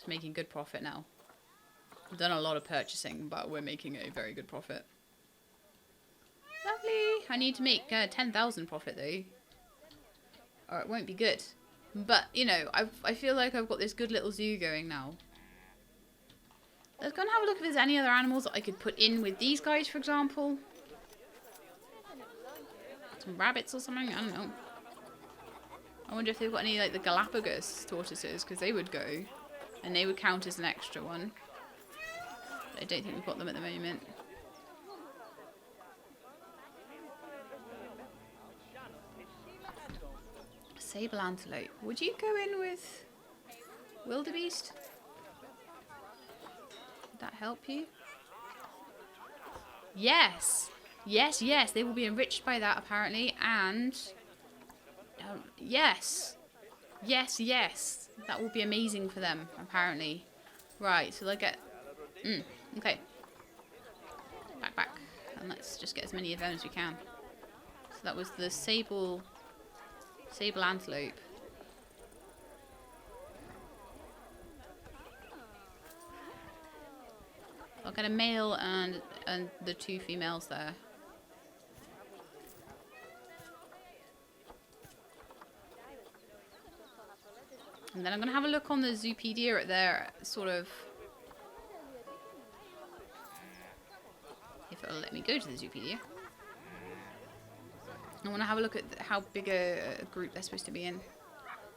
Just making good profit now. We've done a lot of purchasing, but we're making a very good profit. Lovely. I need to make 10,000 profit though, or it won't be good. But you know, I feel like I've got this good little zoo going now. Let's go and have a look if there's any other animals that I could put in with these guys, for example. Some rabbits or something. I don't know. I wonder if they've got any like the Galapagos tortoises, because they would go, and they would count as an extra one. But I don't think we've got them at the moment. Sable antelope. Would you go in with wildebeest? Would that help you? Yes! Yes, yes, they will be enriched by that apparently, and yes! Yes, yes! That will be amazing for them, apparently. Right, so they get... okay. Back. And let's just get as many of them as we can. So that was the sable antelope. I'll get a male and the 2 females there. And then I'm going to have a look on the Zoopedia at their sort of... if it'll let me go to the Zoopedia. I want to have a look at how big a group they're supposed to be in.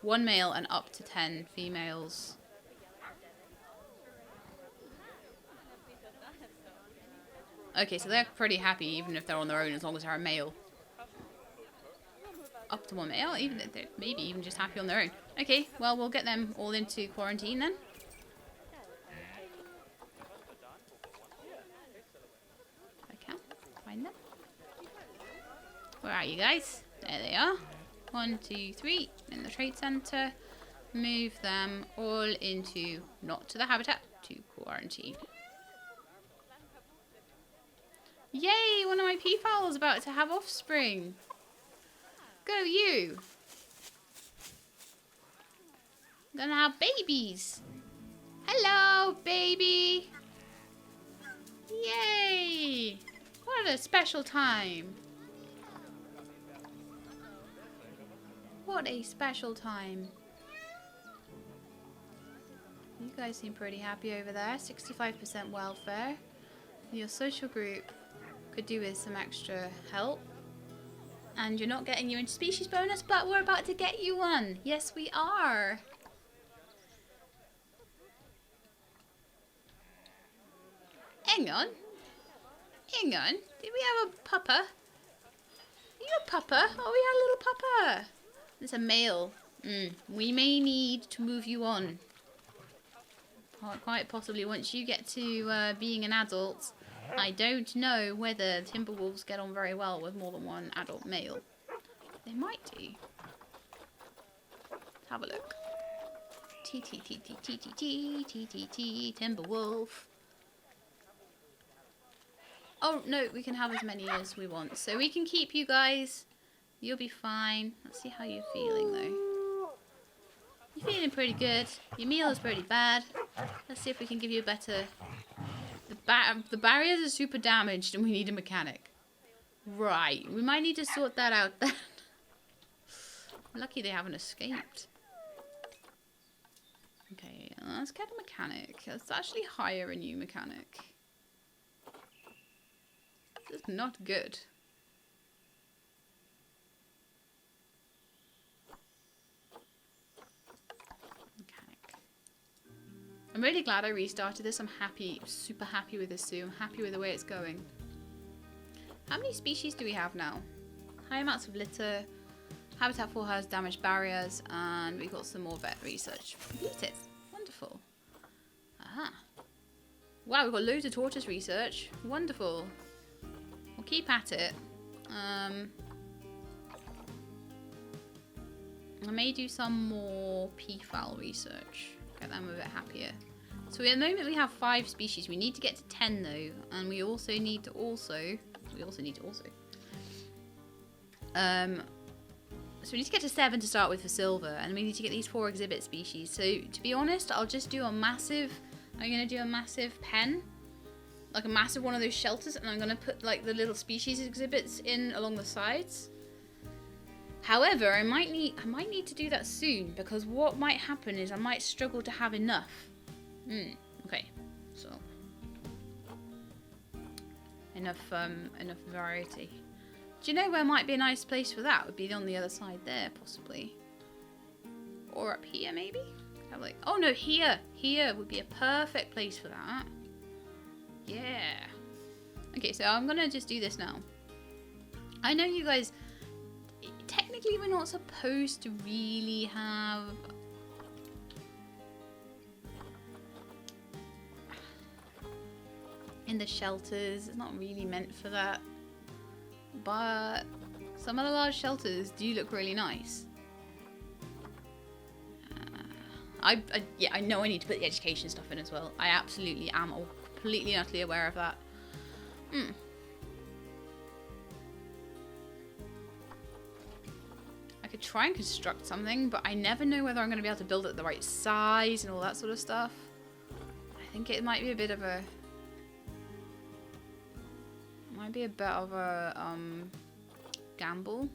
1 male and up to 10 females. Okay, so they're pretty happy even if they're on their own, as long as they're a male. Up to 1 male, even maybe even just happy on their own. Okay, well, we'll get them all into quarantine then. If I can find them. Where are you guys? There they are. 1, 2, 3 in the trade center. Move them all into, not to the habitat, to quarantine. Yay! One of my peafowl is about to have offspring. Go you! I'm gonna have babies. Hello, baby. Yay! What a special time. What a special time. You guys seem pretty happy over there. 65% welfare. Your social group could do with some extra help. And you're not getting your interspecies bonus, but we're about to get you one. Yes, we are. Hang on. Hang on. Did we have a pupper? Are you a pupper? Oh, we had a little pupper. It's a male. We may need to move you on. Quite possibly once you get to being an adult. I don't know whether Timberwolves get on very well with more than 1 adult male. They might do. Let's have a look. Timberwolf. Oh, no, we can have as many as we want. So we can keep you guys. You'll be fine. Let's see how you're feeling, though. You're feeling pretty good. Your meal is pretty bad. Let's see if we can give you a better... The barriers are super damaged and we need a mechanic. Right. We might need to sort that out then. Lucky they haven't escaped. Okay, let's get a mechanic. Let's actually hire a new mechanic. This is not good. I'm really glad I restarted this. I'm happy, super happy with this zoo. I'm happy with the way it's going. How many species do we have now? High amounts of litter. Habitat 4 has damaged barriers. And we've got some more vet research completed. Wonderful. Aha. Wow, we've got loads of tortoise research. Wonderful. We'll keep at it. I may do some more peafowl research. Get them a bit happier. So at the moment we have 5 species. We need to get to 10 though, and we also need to So we need to get to 7 to start with for silver, and we need to get these 4 exhibit species. So to be honest, I'll just do a massive, I'm going to do a massive pen, like a massive one of those shelters, and I'm going to put like the little species exhibits in along the sides. However, I might need to do that soon, because what might happen is I might struggle to have enough. Okay, so enough variety. Do you know where might be a nice place for that? Would be on the other side there, possibly, or up here maybe. Have like, oh no, here would be a perfect place for that. Yeah. Okay, so I'm gonna just do this now. I know you guys. Technically, we're not supposed to really have in the shelters. It's not really meant for that. But some of the large shelters do look really nice. Yeah, I know I need to put the education stuff in as well. I absolutely am completely and utterly aware of that. I could try and construct something, but I never know whether I'm going to be able to build it the right size and all that sort of stuff. I think it might be a bit of a... gamble.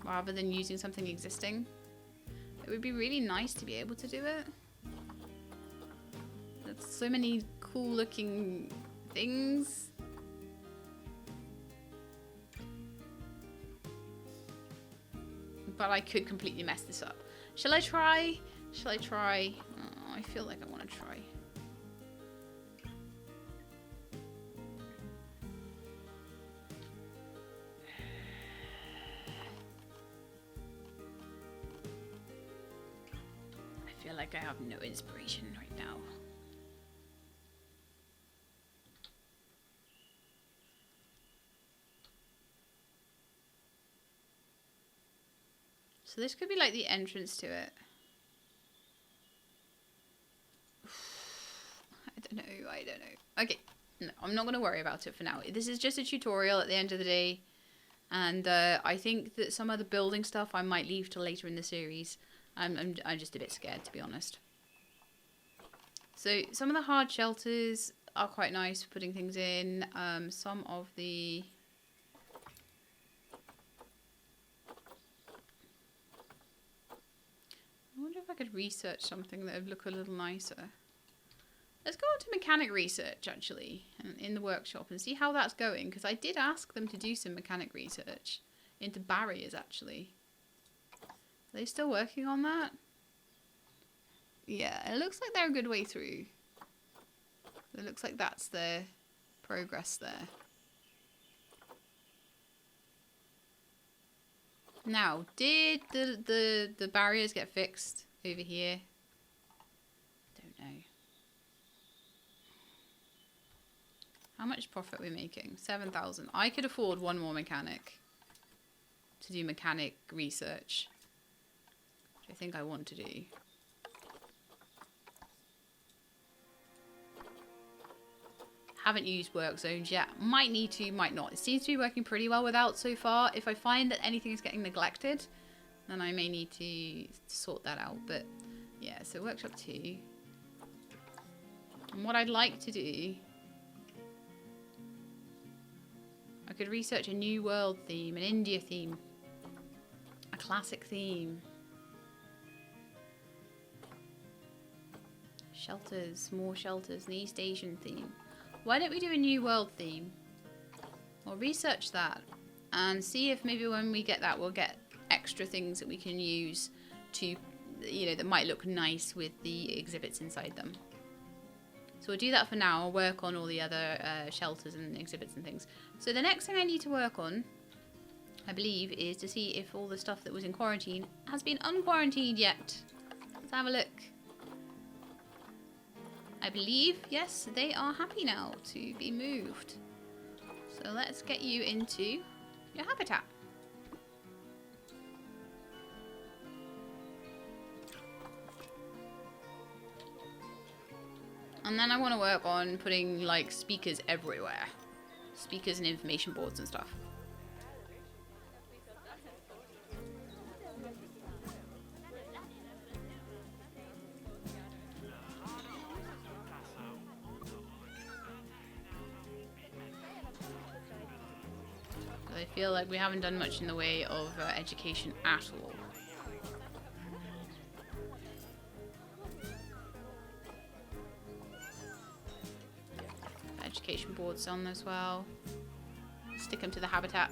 Rather than using something existing. It would be really nice to be able to do it. There's so many cool looking things. But I could completely mess this up. Shall I try? Shall I try? Oh, I feel like I want to try. I feel like I have no inspiration right now. So this could be like the entrance to it. I don't know. Okay, no, I'm not going to worry about it for now. This is just a tutorial at the end of the day. And I think that some of the building stuff I might leave till later in the series. I'm just a bit scared, to be honest. So some of the hard shelters are quite nice for putting things in. Some of the... I wonder if I could research something that would look a little nicer. Let's go on to mechanic research, actually, in the workshop and see how that's going. Because I did ask them to do some mechanic research into barriers, actually. Are they still working on that? Yeah, it looks like they're a good way through. It looks like that's their progress there. Now, did the barriers get fixed over here? Don't know. How much profit are we making? 7,000. I could afford one more mechanic to do mechanic research, which I think I want to do. Haven't used work zones yet. Might need to, might not. It seems to be working pretty well without so far. If I find that anything is getting neglected, then I may need to sort that out. But yeah, so workshop 2. And what I'd like to do, I could research a new world theme, an India theme, a classic theme. Shelters, more shelters, an East Asian theme. Why don't we do a new world theme? We'll research that and see if maybe when we get that, we'll get extra things that we can use to, you know, that might look nice with the exhibits inside them. So we'll do that for now. I'll work on all the other shelters and exhibits and things. So the next thing I need to work on, I believe, is to see if all the stuff that was in quarantine has been unquarantined yet. Let's have a look. I believe, yes, they are happy now to be moved. So let's get you into your habitat. And then I want to work on putting like speakers everywhere. Speakers and information boards and stuff. feel like we haven't done much in the way of education at all. Education boards on as well. Stick them to the habitat.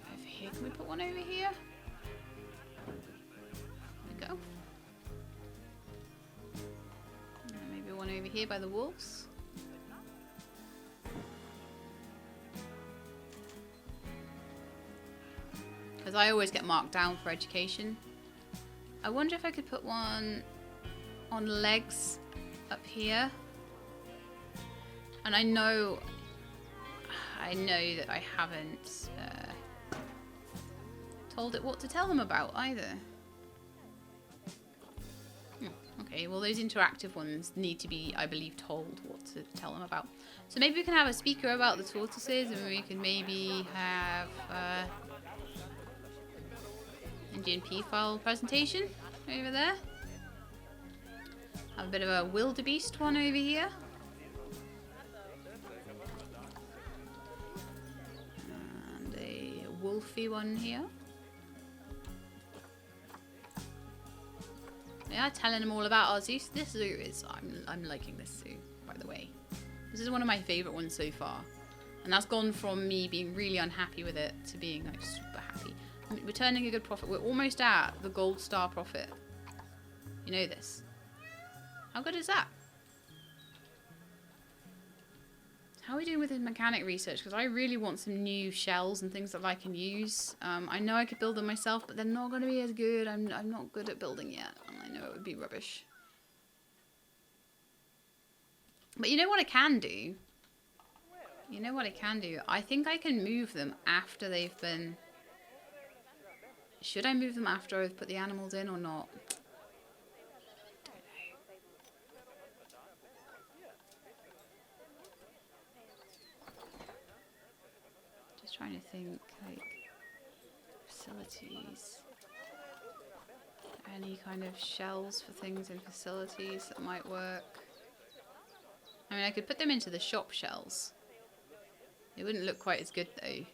Over here, can we put one over here? There we go. And maybe one over here by the wolves. Because I always get marked down for education. I wonder if I could put one on legs up here. And I know that I haven't told it what to tell them about either. Okay, well those interactive ones need to be, I believe, told what to tell them about. So maybe we can have a speaker about the tortoises, and we can maybe have GNP file presentation over there. Have a bit of a wildebeest one over here. And a wolfy one here. Yeah, telling them all about our zoo. This zoo is, I'm liking this zoo, by the way. This is one of my favourite ones so far. And that's gone from me being really unhappy with it to being like super happy. We're turning a good profit. We're almost at the gold star profit. You know this. How good is that? How are we doing with the mechanic research? Because I really want some new shells and things that I can use. I know I could build them myself, but they're not going to be as good. I'm not good at building yet. I know it would be rubbish. But you know what I can do? You know what I can do? I think I can move them after they've been... Should I move them after I've put the animals in or not? Don't know. Just trying to think, like, facilities. Any kind of shells for things in facilities that might work. I mean, I could put them into the shop shells. It wouldn't look quite as good though.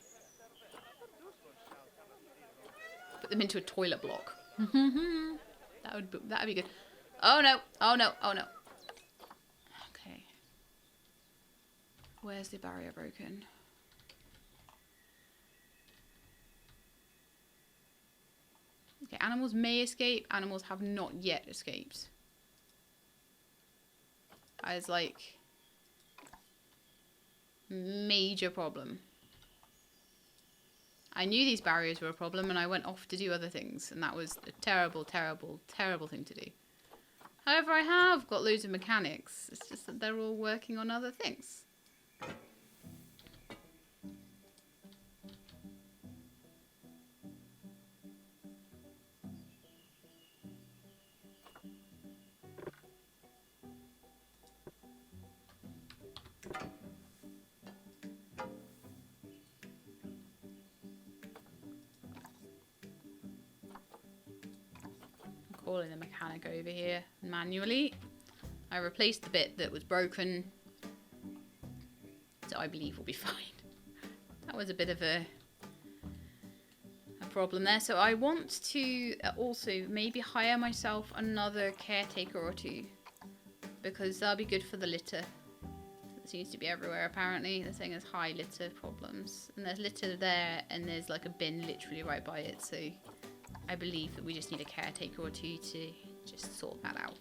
Put them into a toilet block. That'd be good. Oh no! Oh no! Oh no! Okay. Where's the barrier broken? Okay, animals may escape. Animals have not yet escaped. That is like major problem. I knew these barriers were a problem and I went off to do other things, and that was a terrible, terrible, terrible thing to do. However, I have got loads of mechanics. It's just that they're all working on other things. Calling the mechanic over here manually. I replaced the bit that was broken, so I believe we'll be fine. That was a bit of a problem there. So I want to also maybe hire myself another caretaker or two, because that'll be good for the litter. It seems to be everywhere apparently. They're saying there's high litter problems, and there's litter there, and there's like a bin literally right by it. So I believe that we just need a caretaker or two to just sort that out.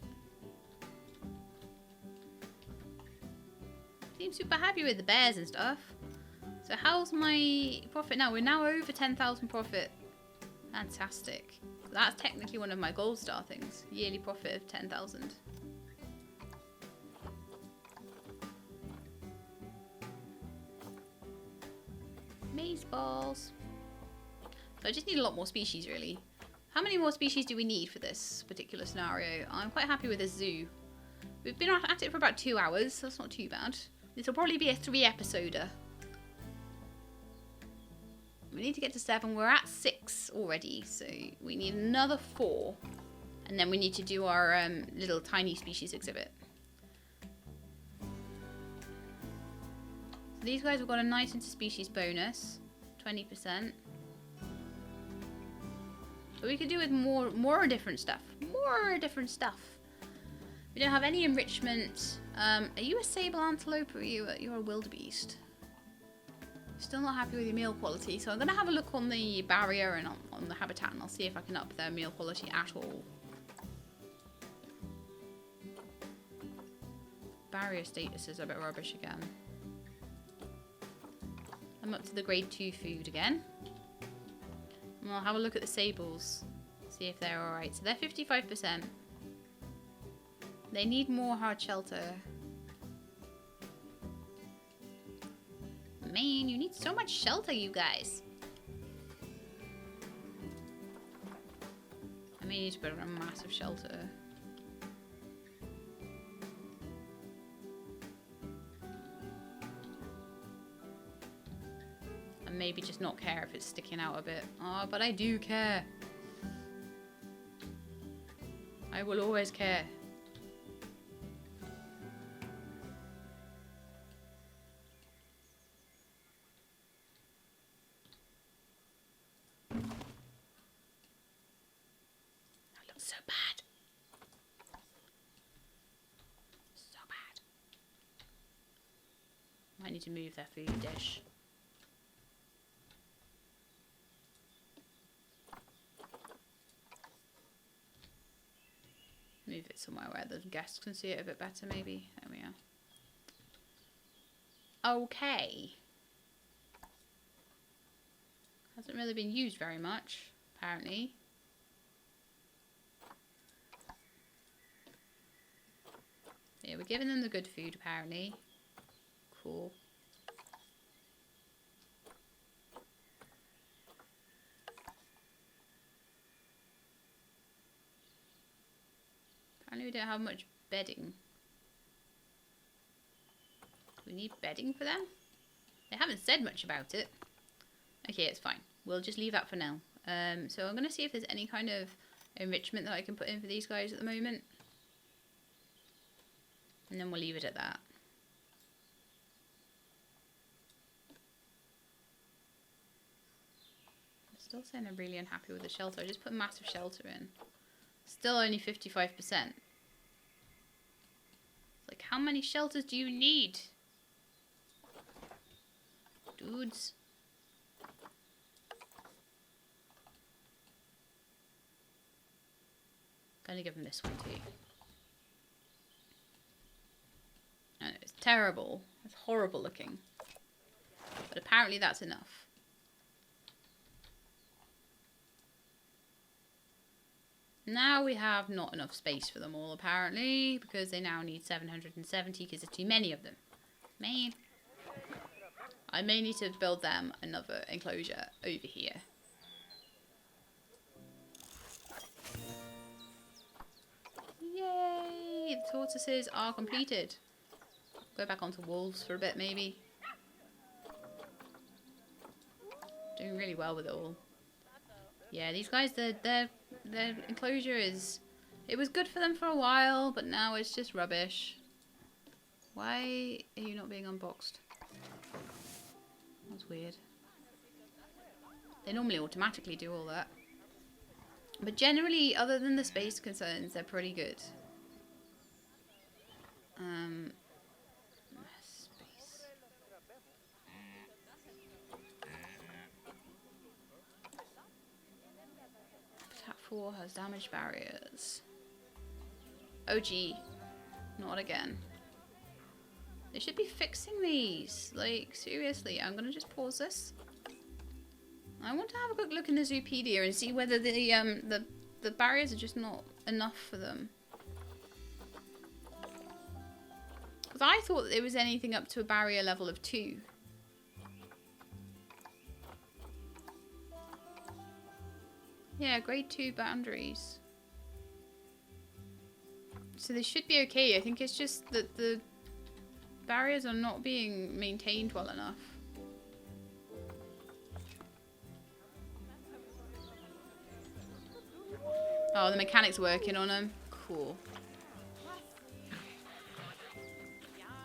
Seem super happy with the bears and stuff. So how's my profit now? We're now over 10,000 profit. Fantastic. So that's technically one of my gold star things. Yearly profit of 10,000. Maze balls. So I just need a lot more species really. How many more species do we need for this particular scenario? I'm quite happy with this zoo. We've been at it for about 2 hours, so that's not too bad. This will probably be a 3-episoder. We need to get to 7. We're at 6 already, so we need another 4. And then we need to do our little tiny species exhibit. So these guys have got a nice interspecies bonus, 20%. But we could do with more different stuff. More different stuff. We don't have any enrichment. Are you a sable antelope or are you a wildebeest? Still not happy with your meal quality, so I'm going to have a look on the barrier and on the habitat, and I'll see if I can up their meal quality at all. Barrier status is a bit rubbish again. I'm up to the grade 2 food again. And I'll have a look at the sables, see if they're alright. So they're 55%. They need more hard shelter. Man, you need so much shelter, you guys. I may need to put on a massive shelter. And maybe just not care if it's sticking out a bit. Oh, but I do care. I will always care. So bad. So bad. Might need to move their food dish. Move it somewhere where the guests can see it a bit better, maybe. There we are. Okay. Hasn't really been used very much, apparently. Yeah, we're giving them the good food, apparently. Cool. Apparently we don't have much bedding. Do we need bedding for them? They haven't said much about it. Okay, it's fine. We'll just leave that for now. So I'm going to see if there's any kind of enrichment that I can put in for these guys at the moment. And then we'll leave it at that. I'm still saying I'm really unhappy with the shelter. I just put massive shelter in. Still only 55%. Like, how many shelters do you need? Dudes. Gonna give them this one too. I know, it's terrible. It's horrible looking. But apparently that's enough. Now we have not enough space for them all, apparently, because they now need 770 because there's too many of them. Man. I may need to build them another enclosure over here. Yay! The tortoises are completed. Go back onto wolves for a bit, maybe. Doing really well with it all. Yeah, these guys, their enclosure is... It was good for them for a while, but now it's just rubbish. Why are you not being unboxed? That's weird. They normally automatically do all that. But generally, other than the space concerns, they're pretty good. Space. Habitat 4 has damaged barriers. Oh gee, not again. They should be fixing these. Like, seriously, I'm gonna just pause this. I want to have a quick look in the Zoopedia and see whether the barriers are just not enough for them. Because I thought that it was anything up to a barrier level of 2. Yeah, grade 2 boundaries. So they should be okay. I think it's just that the barriers are not being maintained well enough. Oh, the mechanic's working on them. Cool.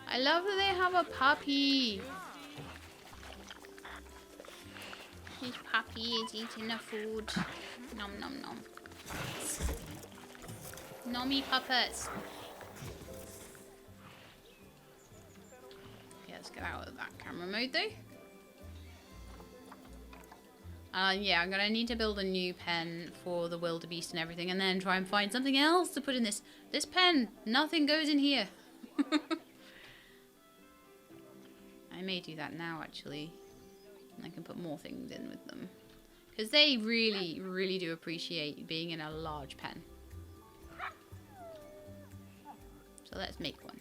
I love that they have a puppy. This puppy is eating the food. Nom nom nom. Nommy puppets. Okay, let's get out of that camera mode though. Yeah, I'm gonna need to build a new pen for the wildebeest and everything, and then try and find something else to put in this pen. Nothing goes in here. I may do that now, actually. And I can put more things in with them, because they really, really do appreciate being in a large pen. So let's make one.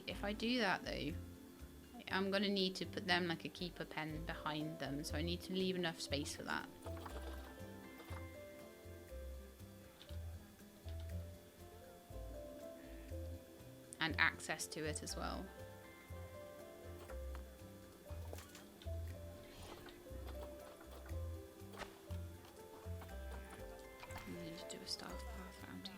If I do that though, I'm gonna need to put them like a keeper pen behind them, so I need to leave enough space for that. And access to it as well. I need to do a staff path around here.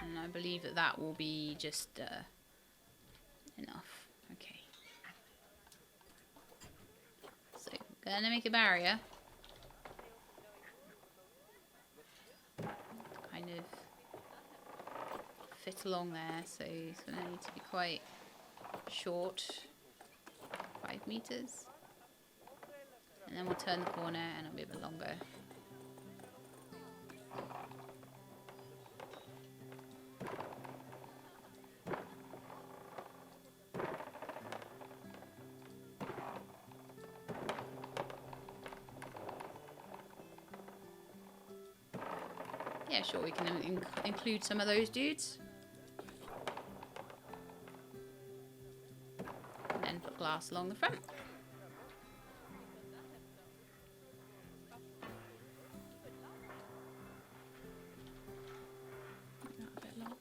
And I believe that that will be just enough. Okay. So, gonna make a barrier. Kind of fit along there, so it's gonna need to be quite short. 5 meters. And then we'll turn the corner and it'll be a bit longer. Yeah, sure, we can include some of those dudes. And then put glass along the front. A bit longer.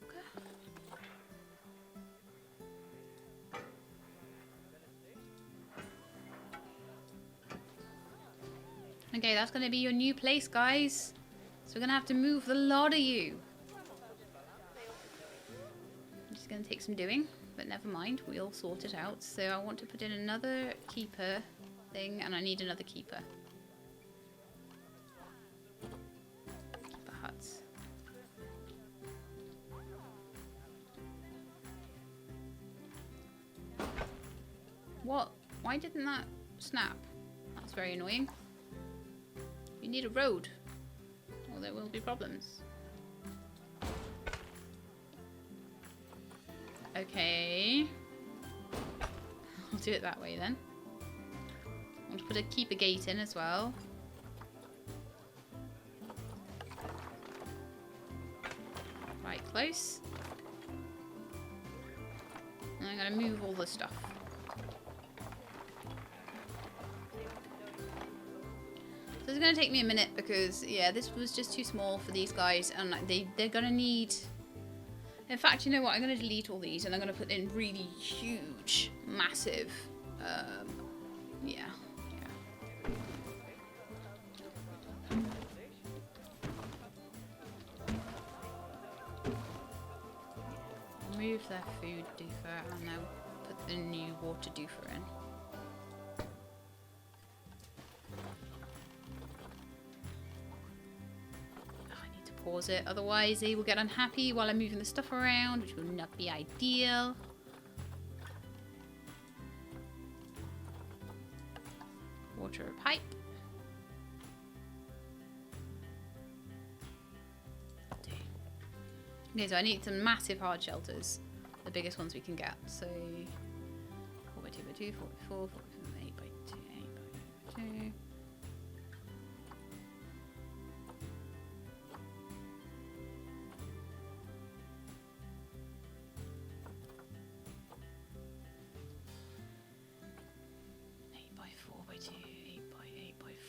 Okay, that's going to be your new place, guys. So we're going to have to move the lot of you. It's going to take some doing, but never mind. We'll sort it out. So I want to put in another keeper thing, and I need another keeper. Keeper huts. What? Why didn't that snap? That's very annoying. You need a road. Or there will be problems. Okay. I'll do it that way then. I want to put a keeper gate in as well. Right, close. And I'm going to move all the stuff. So it's going to take me a minute because, yeah, this was just too small for these guys, and they're going to need... In fact, you know what? I'm going to delete all these, and I'm going to put in really huge, massive, yeah. I'll move their food doofer, and I'll put the new water doofer in. Pause it, otherwise they will get unhappy while I'm moving the stuff around, which will not be ideal. Water a pipe. Okay, so I need some massive hard shelters, the biggest ones we can get. So 4x2x2, 4x4, 8x2, 8x2.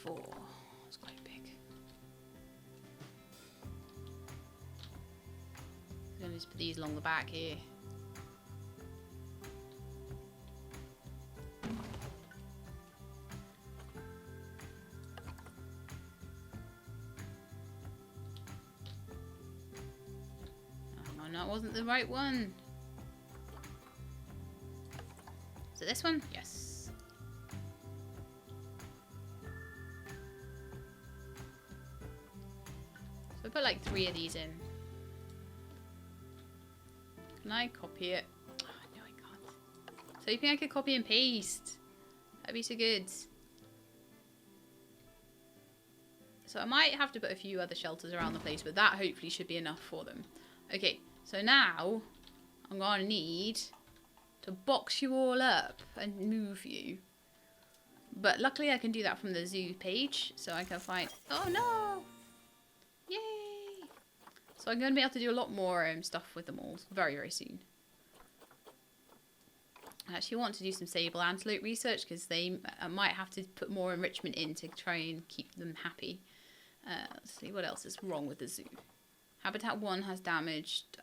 8x4. It's quite big. just put these along the back here. Oh, no, that wasn't the right one. Is it this one? Yes. So I put like 3 of these in. Can I copy it? Oh, no, I can't. So you think I could copy and paste? That'd be so good. So I might have to put a few other shelters around the place, but that hopefully should be enough for them. Okay, so now I'm gonna need to box you all up and move you. But luckily I can do that from the zoo page, so I can find... Oh no! Yay! So I'm going to be able to do a lot more stuff with them all very, very soon. I actually want to do some sable antelope research because they might have to put more enrichment in to try and keep them happy. Let's see what else is wrong with the zoo. Habitat 1 has damaged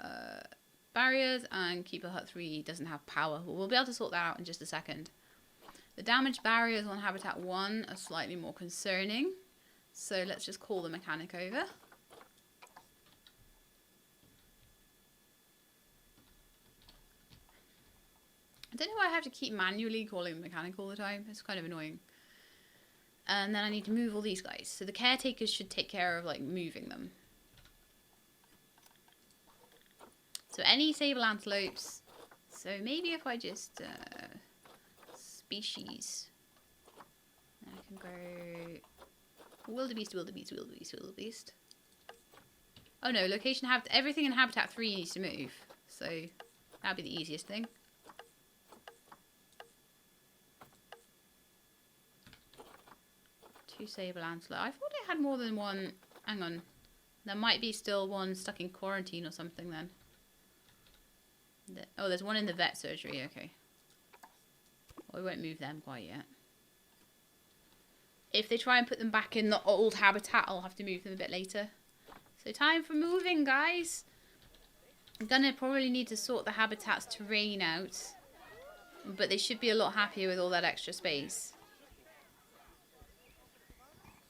barriers and Keeper Hut 3 doesn't have power. We'll be able to sort that out in just a second. The damaged barriers on Habitat 1 are slightly more concerning. So let's just call the mechanic over. I don't know why I have to keep manually calling the mechanic all the time. It's kind of annoying. And then I need to move all these guys. So the caretakers should take care of like moving them. So any sable antelopes. So maybe if I just species. I can go wildebeest, wildebeest, wildebeest, wildebeest. Oh no, location everything in Habitat 3 needs to move. So that'd be the easiest thing. Two sable antelope. I thought I had more than one. Hang on. There might be still one stuck in quarantine or something then. Oh, there's one in the vet surgery. Okay. Well, we won't move them quite yet. If they try and put them back in the old habitat, I'll have to move them a bit later. So time for moving, guys. I'm gonna probably need to sort the habitat's terrain out. But they should be a lot happier with all that extra space.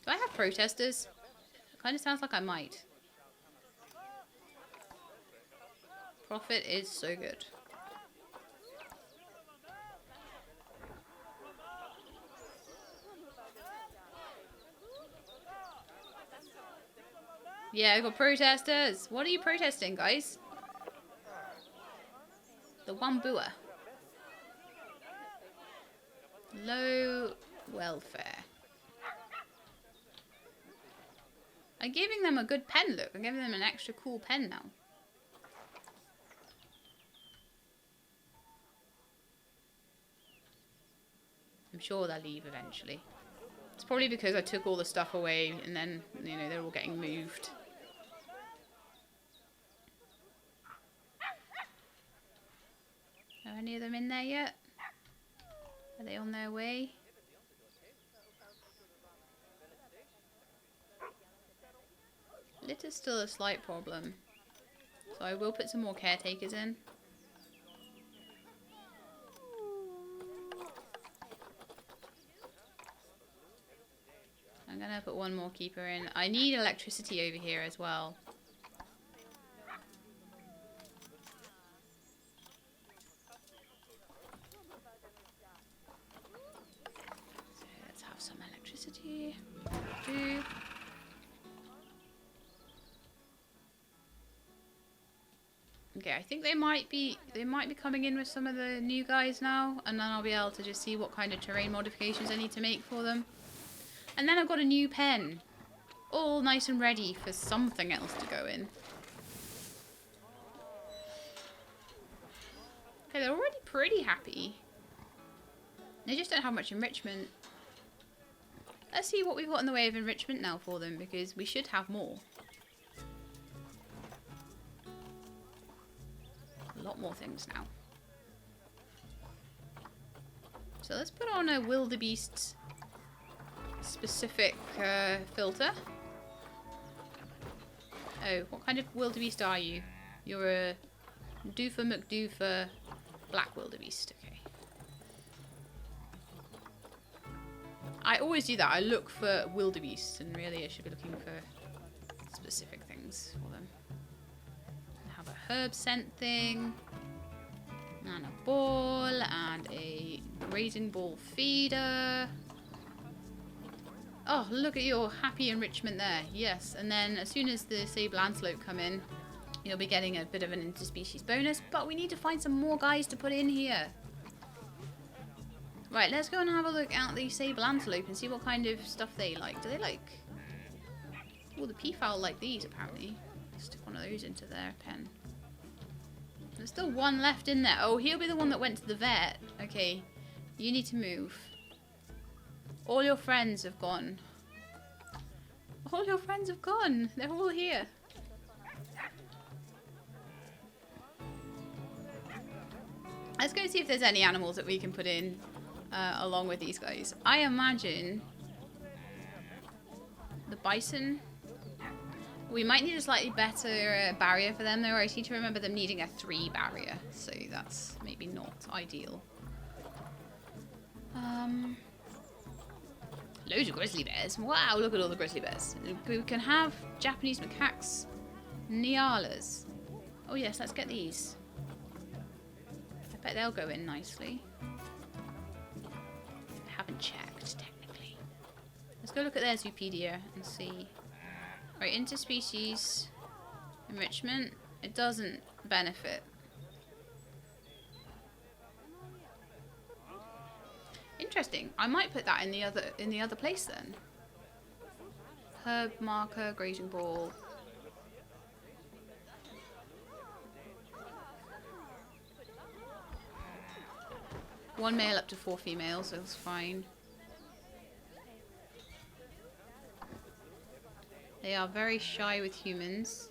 Do I have protesters? It kind of sounds like I might. Profit is so good. Yeah, I got protesters. What are you protesting, guys? The Wambua. Low welfare. I'm giving them a good pen look. I'm giving them an extra cool pen now. I'm sure they'll leave eventually. It's probably because I took all the stuff away and then, you know, they're all getting moved. Are any of them in there yet? Are they on their way? Litter's still a slight problem. So I will put some more caretakers in. I'm gonna put one more keeper in. I need electricity over here as well. So let's have some electricity. Do. Okay, I think they might be coming in with some of the new guys now, and then I'll be able to just see what kind of terrain modifications I need to make for them. And then I've got a new pen, all nice and ready for something else to go in. Okay, they're already pretty happy. They just don't have much enrichment. Let's see what we've got in the way of enrichment now for them, because we should have more. A lot more things now. So let's put on a wildebeest specific filter. Oh, what kind of wildebeest are you? You're a Doofer McDoofer. Black wildebeest. Okay. I always do that. I look for wildebeest, and really I should be looking for specific things for them. I have a herb scent thing, and a ball, and a grazing ball feeder. Oh, look at your happy enrichment there. Yes, and then as soon as the sable antelope come in, you'll be getting a bit of an interspecies bonus, but we need to find some more guys to put in here. Right, let's go and have a look at the sable antelope and see what kind of stuff they like. Do they like... Well, the peafowl like these, apparently. Stick one of those into their pen. There's still one left in there. Oh, he'll be the one that went to the vet. Okay, you need to move. All your friends have gone. All your friends have gone. They're all here. Let's go see if there's any animals that we can put in along with these guys. I imagine the bison. We might need a slightly better barrier for them though. I seem to remember them needing a 3 barrier, so that's maybe not ideal. Loads of grizzly bears. Wow, look at all the grizzly bears. We can have Japanese macaques. Nyalas. Oh yes, let's get these. I bet they'll go in nicely. I haven't checked, technically. Let's go look at their Zoopedia and see. Right, interspecies enrichment. It doesn't benefit. Interesting. I might put that in the other place then. Herb marker, grazing ball. One male up to 4 females, so that's fine. They are very shy with humans.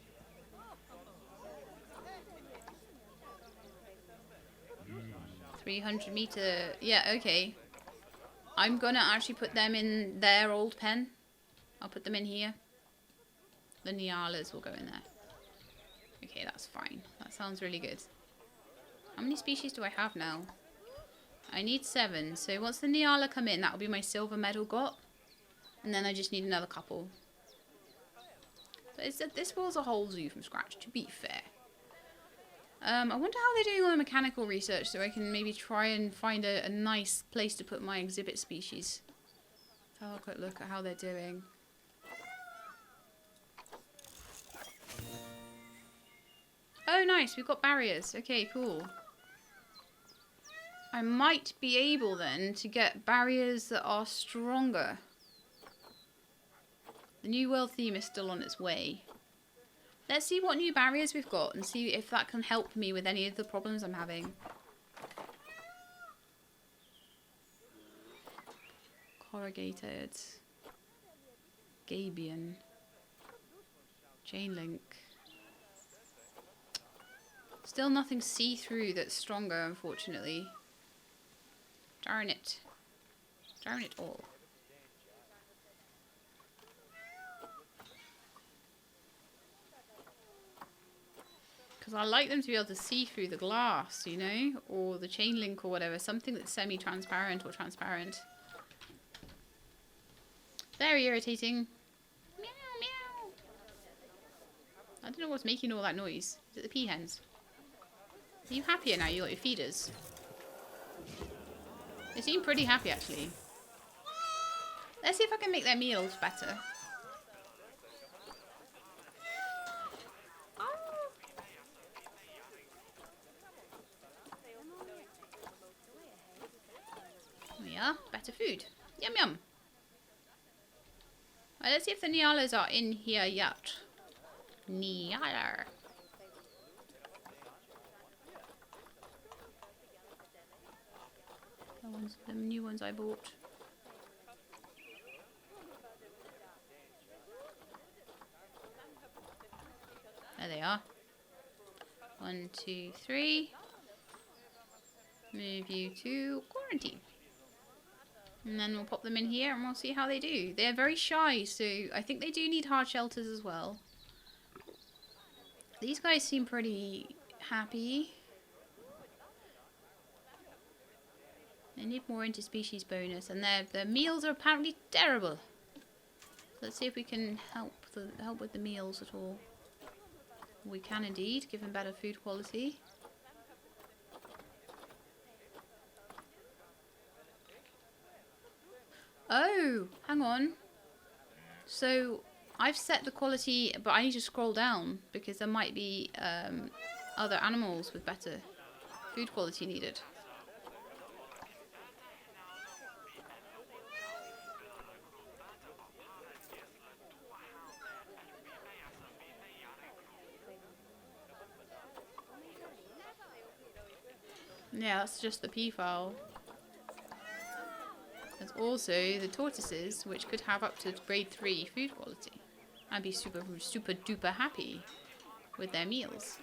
$300-meter. Yeah, okay. I'm gonna actually put them in their old pen. I'll put them in here. The Nyalas will go in there. Okay, that's fine. That sounds really good. How many species do I have now? I need 7. So once the Nyala come in, that'll be my silver medal got. And then I just need another couple. But this was a whole zoo from scratch, to be fair. I wonder how they're doing all the mechanical research so I can maybe try and find a nice place to put my exhibit species. Let's have a quick look at how they're doing. Oh, nice. We've got barriers. Okay, cool. I might be able then to get barriers that are stronger. The New World theme is still on its way. Let's see what new barriers we've got and see if that can help me with any of the problems I'm having. Corrugated. Gabion. Chain link. Still nothing see-through that's stronger, unfortunately. Darn it. Darn it all. Because I like them to be able to see through the glass, you know? Or the chain link or whatever. Something that's semi-transparent or transparent. Very irritating. Meow, meow. I don't know what's making all that noise. Is it the peahens? Are you happier now you got your feeders? They seem pretty happy, actually. Let's see if I can make their meals better. Yeah, better food. Yum yum. Right, let's see if the Nyalas are in here yet. Nyala. The new ones I bought. There they are. 1, 2, 3. Move you to quarantine. And then we'll pop them in here and we'll see how they do. They're very shy, so I think they do need hard shelters as well. These guys seem pretty happy. They need more interspecies bonus, and their meals are apparently terrible. Let's see if we can help with the meals at all. We can indeed, give them better food quality. Oh, hang on. So I've set the quality, but I need to scroll down because there might be other animals with better food quality needed. Yeah, that's just the P file. There's also the tortoises, which could have up to grade 3 food quality. I'd be super duper happy with their meals.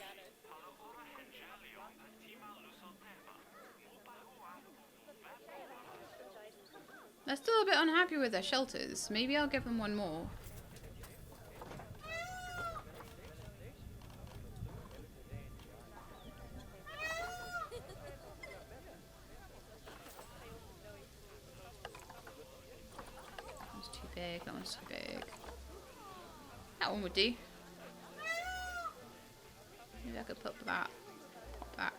They're still a bit unhappy with their shelters. Maybe I'll give them one more. That one's too big. That one would do. Maybe I could put that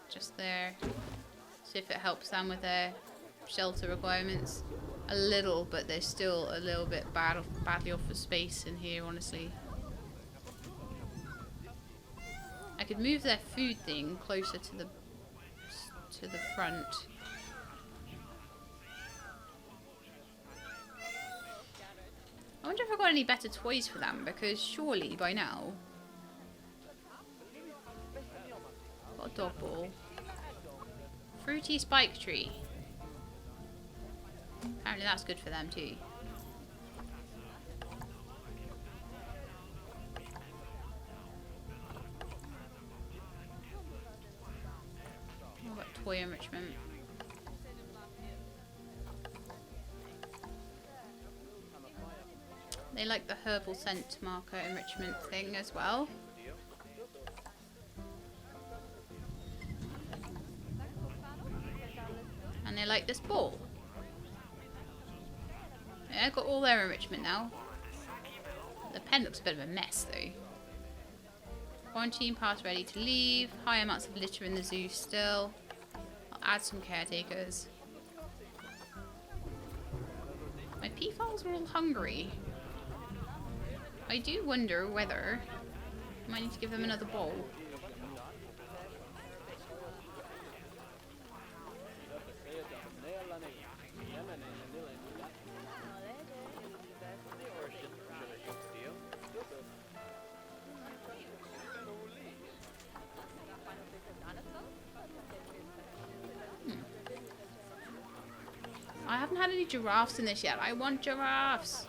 just there. See if it helps them with their shelter requirements. A little, but they're still a little bit badly off for space in here, honestly. I could move their food thing closer to the front. I wonder if I've got any better toys for them, because surely by now... Got a dog ball. Fruity spike tree. Apparently that's good for them too. What about toy enrichment? They like the herbal scent marker enrichment thing as well. And they like this ball. Yeah, I've got all their enrichment now. The pen looks a bit of a mess though. Quarantine pass ready to leave. High amounts of litter in the zoo still. I'll add some caretakers. My P-files are all hungry. I do wonder whether I might need to give them another bowl. I haven't had any giraffes in this yet. I want giraffes.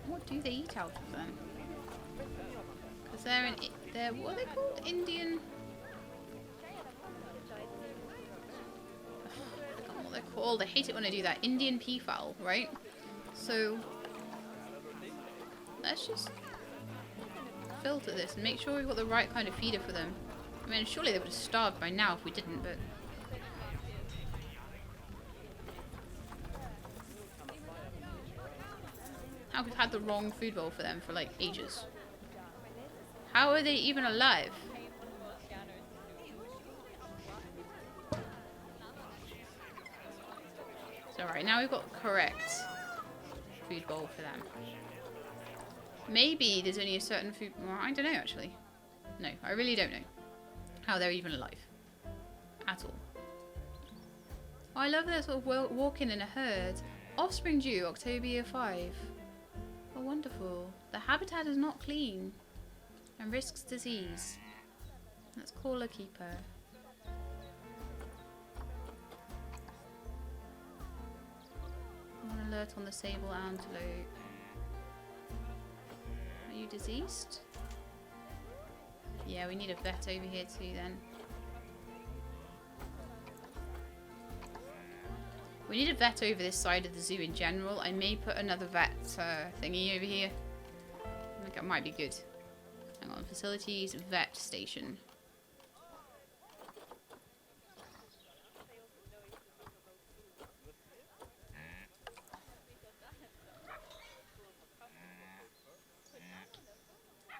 What do they eat out of them? Because they're what are they called? Indian. I forgot what they're called. I hate it when I do that. Indian peafowl, right? So let's just filter this and make sure we've got the right kind of feeder for them. I mean, surely they would have starved by now if we didn't, but... How we've had the wrong food bowl for them for, like, ages. How are they even alive? So, alright, now we've got correct food bowl for them. Maybe there's only a certain food... Well, I don't know, actually. No, I really don't know how they're even alive. At all. Oh, I love this sort of walking in a herd. Offspring due, October year 5. Oh, wonderful. The habitat is not clean and risks disease. Let's call a keeper. An alert on the sable antelope. Are you diseased? Yeah, we need a vet over here too then. We need a vet over this side of the zoo in general. I may put another vet thingy over here. think it might be good. Hang on, facilities, vet station.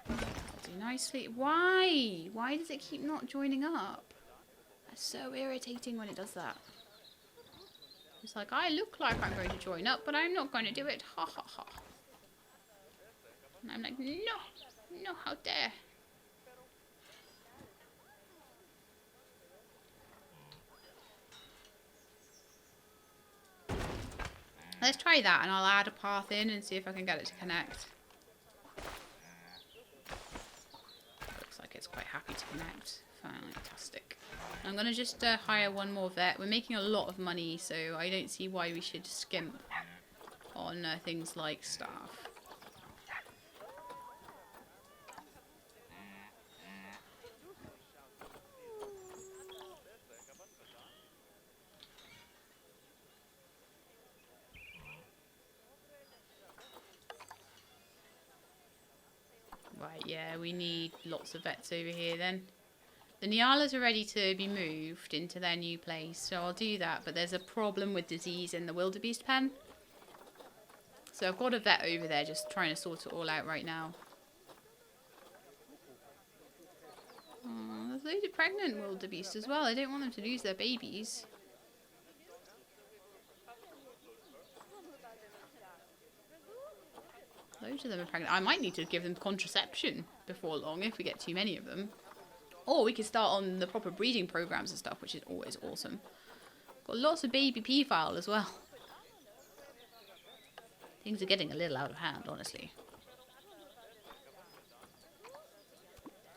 Do nicely. Why? Why does it keep not joining up? That's so irritating when it does that. It's like, I look like I'm going to join up, but I'm not going to do it. Ha ha ha. And I'm like, no. No, how dare. Let's try that, and I'll add a path in and see if I can get it to connect. Looks like it's quite happy to connect. Fantastic. I'm going to just hire one more vet. We're making a lot of money, so I don't see why we should skimp on things like staff. Right, yeah, we need lots of vets over here then. The Nyalas are ready to be moved into their new place, so I'll do that. But there's a problem with disease in the wildebeest pen. So I've got a vet over there just trying to sort it all out right now. Oh, there's loads of pregnant wildebeest as well. I don't want them to lose their babies. Loads of them are pregnant. I might need to give them contraception before long if we get too many of them. Or we could start on the proper breeding programs and stuff, which is always awesome. Got lots of baby pedophile as well. Things are getting a little out of hand, honestly.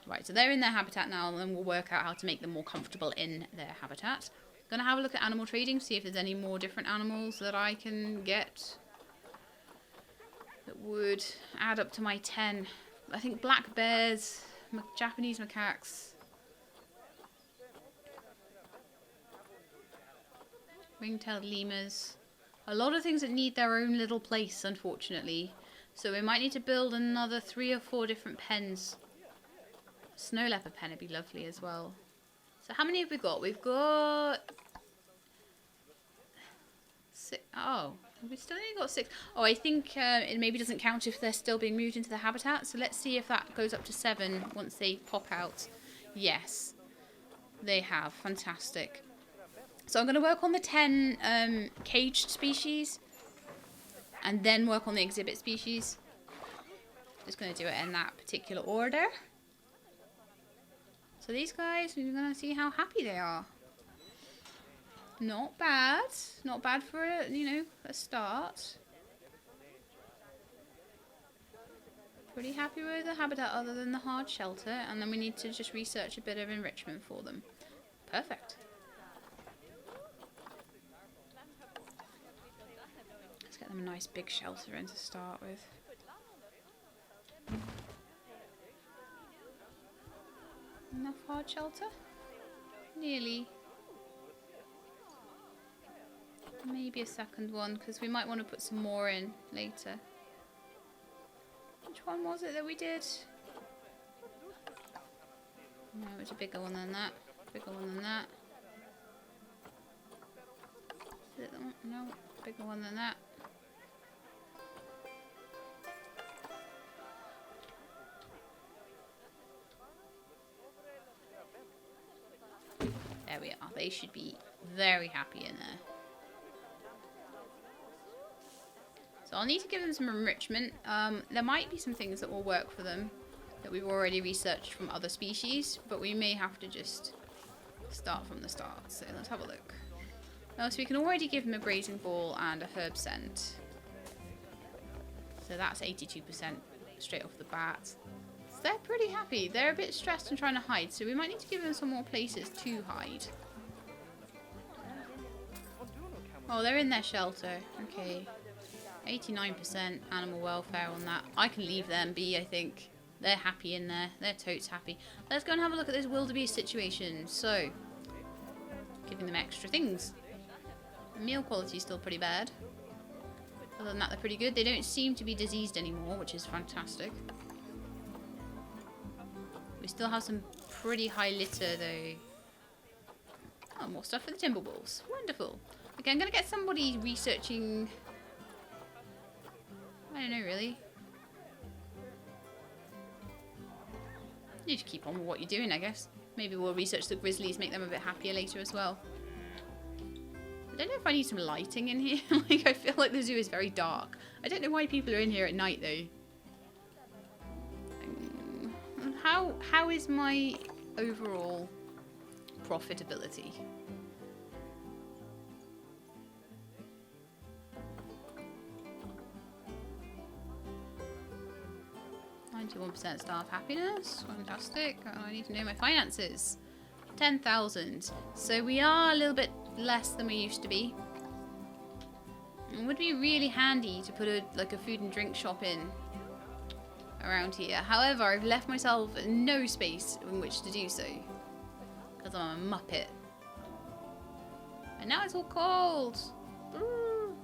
Right, so they're in their habitat now, and then we'll work out how to make them more comfortable in their habitat. Gonna have a look at animal trading, see if there's any more different animals that I can get that would add up to my 10. I think black bears, Japanese macaques, ring-tailed lemurs. A lot of things that need their own little place, unfortunately. So we might need to build another 3 or 4 different pens. Snow leopard pen would be lovely as well. So how many have we got? We've got 6. Oh, we still only got 6. Oh, I think it maybe doesn't count if they're still being moved into the habitat. So let's see if that goes up to 7 once they pop out. Yes, they have. Fantastic. So I'm going to work on the 10 caged species and then work on the exhibit species. Just going to do it in that particular order. So these guys, we're going to see how happy they are. Not bad. Not bad for a, a start. Pretty happy with the habitat other than the hard shelter. And then we need to just research a bit of enrichment for them. Perfect. Let's get them a nice big shelter in to start with. Enough hard shelter? Nearly. Maybe a second one, because we might want to put some more in later. Which one was it that we did? No, it was a bigger one than that. Bigger one than that. Is it that one? No, bigger one than that. There we are. They should be very happy in there. So I'll need to give them some enrichment. There might be some things that will work for them that we've already researched from other species, but we may have to just start from the start. So let's have a look. Oh, so we can already give them a grazing ball and a herb scent. So that's 82% straight off the bat. So they're pretty happy. They're a bit stressed and trying to hide, so we might need to give them some more places to hide. Oh, they're in their shelter. Okay. 89% animal welfare on that. I can leave them be, I think. They're happy in there. They're totes happy. Let's go and have a look at this wildebeest situation. So, giving them extra things. Meal quality is still pretty bad. Other than that, they're pretty good. They don't seem to be diseased anymore, which is fantastic. We still have some pretty high litter though. Oh, more stuff for the timber wolves. Wonderful. Okay, I'm going to get somebody researching... I don't know, really. You just keep on with what you're doing, I guess. Maybe we'll research the grizzlies, make them a bit happier later as well. I don't know if I need some lighting in here. Like, I feel like the zoo is very dark. I don't know why people are in here at night, though. How is my overall profitability? 91% staff happiness. Fantastic. I need to know my finances. 10,000. So we are a little bit less than we used to be. It would be really handy to put a food and drink shop in around here. However, I've left myself no space in which to do so because I'm a muppet. And now it's all cold. Ooh.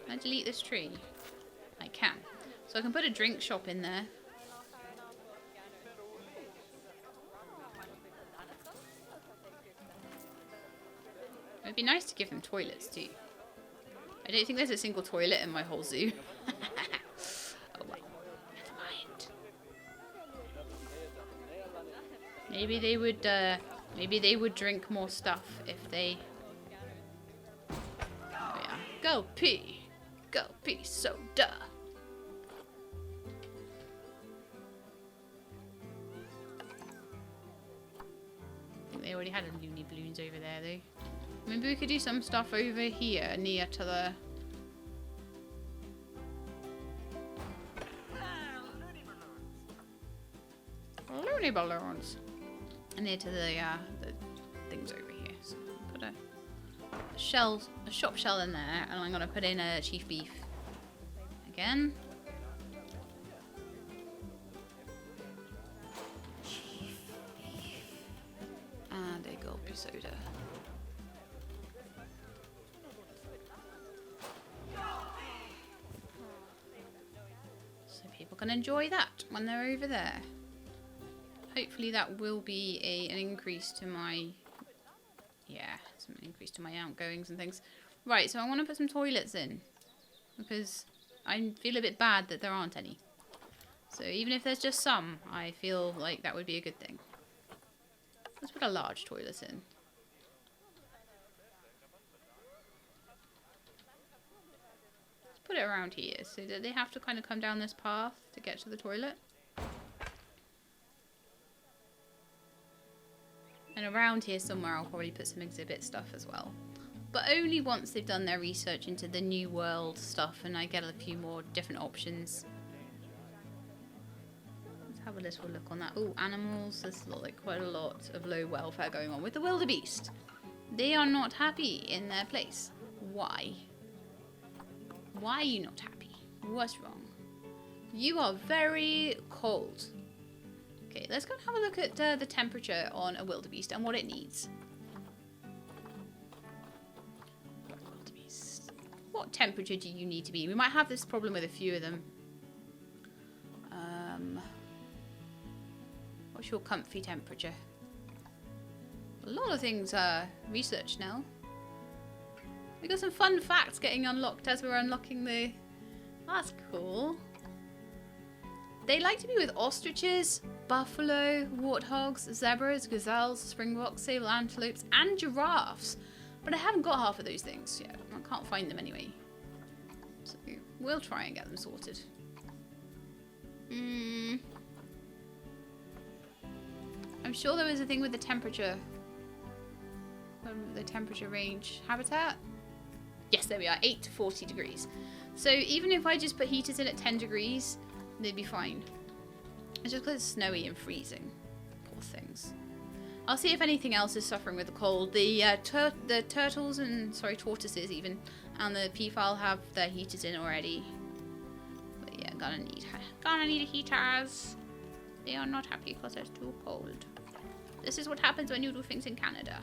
Can I delete this tree? I can. So I can put a drink shop in there. It'd be nice to give them toilets too. I don't think there's a single toilet in my whole zoo. Oh well, never mind. Maybe they would drink more stuff if they... Oh yeah. Go pee soda. I think they already had a loony balloons over there though. Maybe we could do some stuff over here near to the... Loony balloons. Near to the things over here. So put a shop shell in there, and I'm gonna put in a chief beef again. And a gulpy soda. So people can enjoy that when they're over there. Hopefully that will be an increase to my... Yeah, some increase to my outgoings and things. Right, so I want to put some toilets in. Because I feel a bit bad that there aren't any. So even if there's just some, I feel like that would be a good thing. Let's put a large toilet in. Let's put it around here. So that they have to kind of come down this path to get to the toilet. And around here somewhere I'll probably put some exhibit stuff as well. But only once they've done their research into the New World stuff and I get a few more different options. Let's have a little look on that. Oh, animals. There's like quite a lot of low welfare going on with the wildebeest. They are not happy in their place. Why? Why are you not happy? What's wrong? You are very cold. Okay, let's go and have a look at the temperature on a wildebeest and what it needs. Wildebeest. What temperature do you need to be? We might have this problem with a few of them. What's your comfy temperature? A lot of things are researched now. We got some fun facts getting unlocked as we're unlocking the... That's cool. They like to be with ostriches, buffalo, warthogs, zebras, gazelles, springboks, sable antelopes, and giraffes. But I haven't got half of those things yet. I can't find them anyway. So we'll try and get them sorted. I'm sure there was a thing with the temperature. The temperature range. Habitat? Yes, there we are. 8 to 40 degrees. So even if I just put heaters in at 10 degrees, they'd be fine. It's just because it's snowy and freezing. Poor things. I'll see if anything else is suffering with the cold. The turtles and, tortoises even, and the peafowl have their heaters in already. But yeah, gonna need heaters. They are not happy because it's too cold. This is what happens when you do things in Canada.